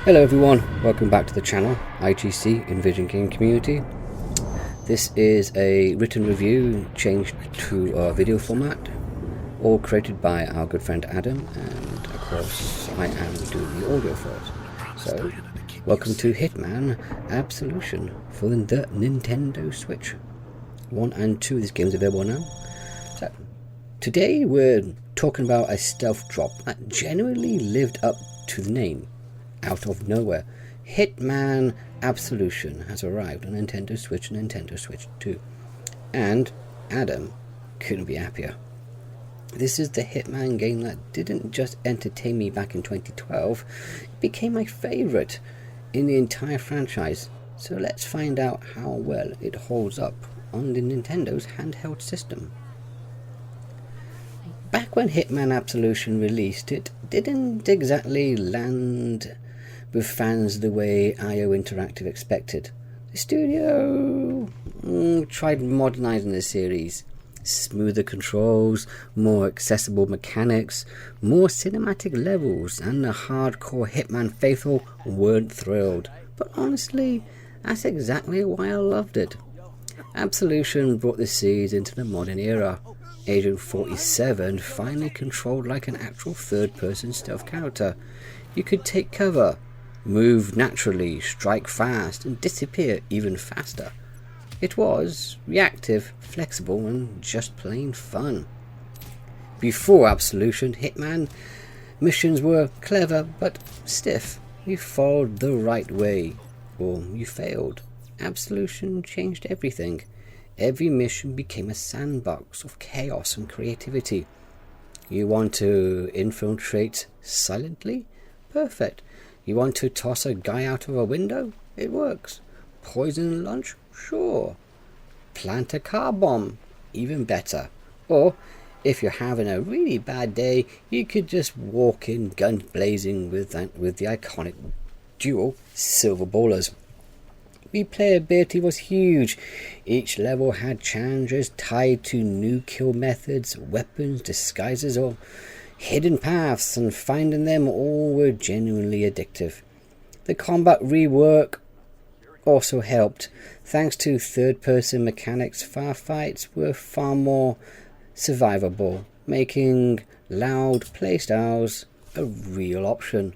Hello everyone, welcome back to the channel, IGC Envision Game Community. This is a written review changed to a video format, all created by our good friend Adam, and of course I am doing the audio for it. So, welcome to Hitman Absolution for the Nintendo Switch. 1 and 2 of these games available now. So, today we're talking about a stealth drop that genuinely lived up to the name. Out of nowhere, Hitman Absolution has arrived on Nintendo Switch and Nintendo Switch 2. And Adam couldn't be happier. This is the Hitman game that didn't just entertain me back in 2012, it became my favourite in the entire franchise. So let's find out how well it holds up on the Nintendo's handheld system. Back when Hitman Absolution released, it didn't exactly land with fans the way IO Interactive expected. The studio tried modernising the series. Smoother controls, more accessible mechanics, more cinematic levels, and the hardcore Hitman faithful weren't thrilled. But honestly, that's exactly why I loved it. Absolution brought the series into the modern era. Agent 47 finally controlled like an actual third-person stealth character. You could take cover, move naturally, strike fast, and disappear even faster. It was reactive, flexible, and just plain fun. Before Absolution, Hitman missions were clever but stiff. You followed the right way, or you failed. Absolution changed everything. Every mission became a sandbox of chaos and creativity. You want to infiltrate silently? Perfect. You want to toss a guy out of a window? It works. Poison lunch? Sure. Plant a car bomb? Even better. Or, if you're having a really bad day, you could just walk in guns blazing with the iconic duo Silver Ballers. Replayability was huge. Each level had challenges tied to new kill methods, weapons, disguises, or hidden paths, and finding them all were genuinely addictive. The combat rework also helped. Thanks to third-person mechanics, firefights were far more survivable, making loud playstyles a real option.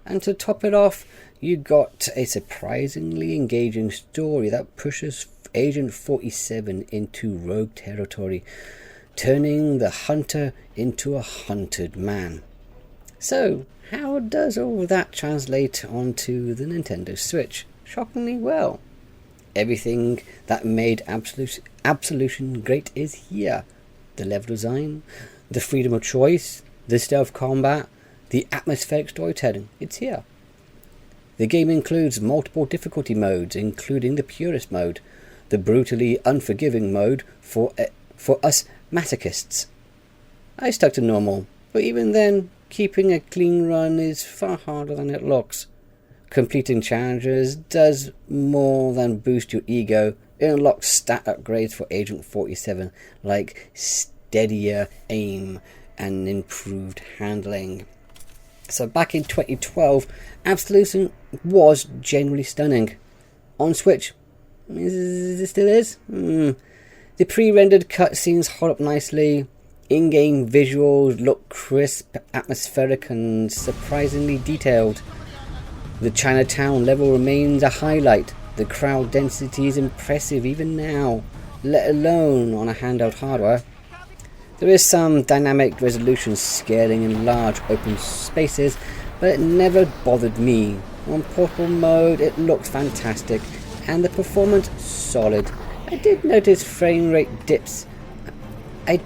And to top it off, you got a surprisingly engaging story that pushes Agent 47 into rogue territory, turning the hunter into a hunted man. So, how does all that translate onto the Nintendo Switch? Shockingly well. Everything that made Absolution great is here. The level design, the freedom of choice, the stealth combat, the atmospheric storytelling, it's here. The game includes multiple difficulty modes, including the purist mode, the brutally unforgiving mode for us masochists. I stuck to normal, but even then, keeping a clean run is far harder than it looks. Completing challenges does more than boost your ego. It unlocks stat upgrades for Agent 47, like steadier aim and improved handling. So back in 2012, Absolution was genuinely stunning. On Switch, it still is. The pre-rendered cutscenes hold up nicely. In-game visuals look crisp, atmospheric, and surprisingly detailed. The Chinatown level remains a highlight. The crowd density is impressive even now, let alone on a handheld hardware. There is some dynamic resolution scaling in large open spaces, but it never bothered me. On portable mode it looked fantastic, and the performance solid. I didn't notice frame rate dips at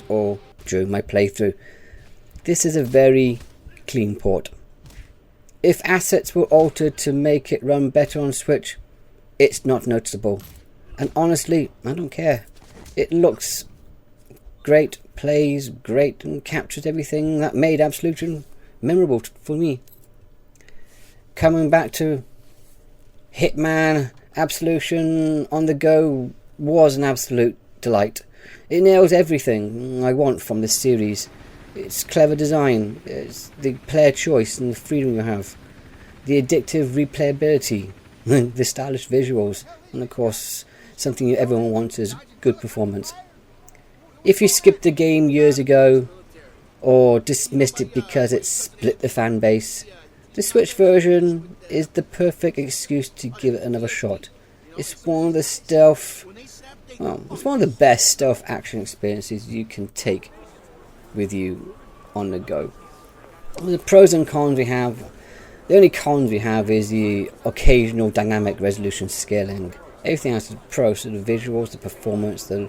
all during my playthrough. This is a very clean port. If assets were altered to make it run better on Switch, it's not noticeable. And honestly, I don't care. It looks great, plays great, and captures everything that made Absolution memorable for me. Coming back to Hitman Absolution on the go was an absolute delight. It nails everything I want from this series. It's clever design, it's the player choice and the freedom you have, the addictive replayability, the stylish visuals, and of course something everyone wants is good performance. If you skipped the game years ago or dismissed it because it split the fan base, the Switch version is the perfect excuse to give it another shot. It's one of the it's one of the best stealth action experiences you can take with you on the go. The pros and cons we have, the only cons we have is the occasional dynamic resolution scaling. Everything else is pro, so the visuals, the performance, the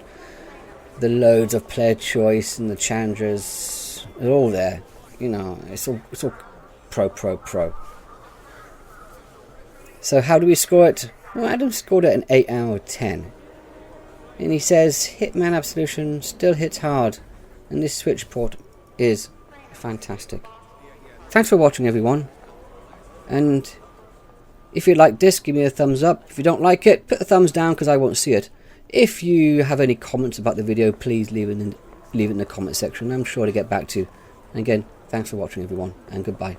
loads of player choice and the challenges, they're all there. You know, it's all pro. So how do we score it? Well, Adam scored it an 8 out of 10. And he says Hitman Absolution still hits hard, and this Switch port is fantastic. Thanks for watching, everyone. And if you like this, give me a thumbs up. If you don't like it, put a thumbs down because I won't see it. If you have any comments about the video, please leave it in the comment section. I'm sure to get back to you. And again, thanks for watching, everyone, and goodbye.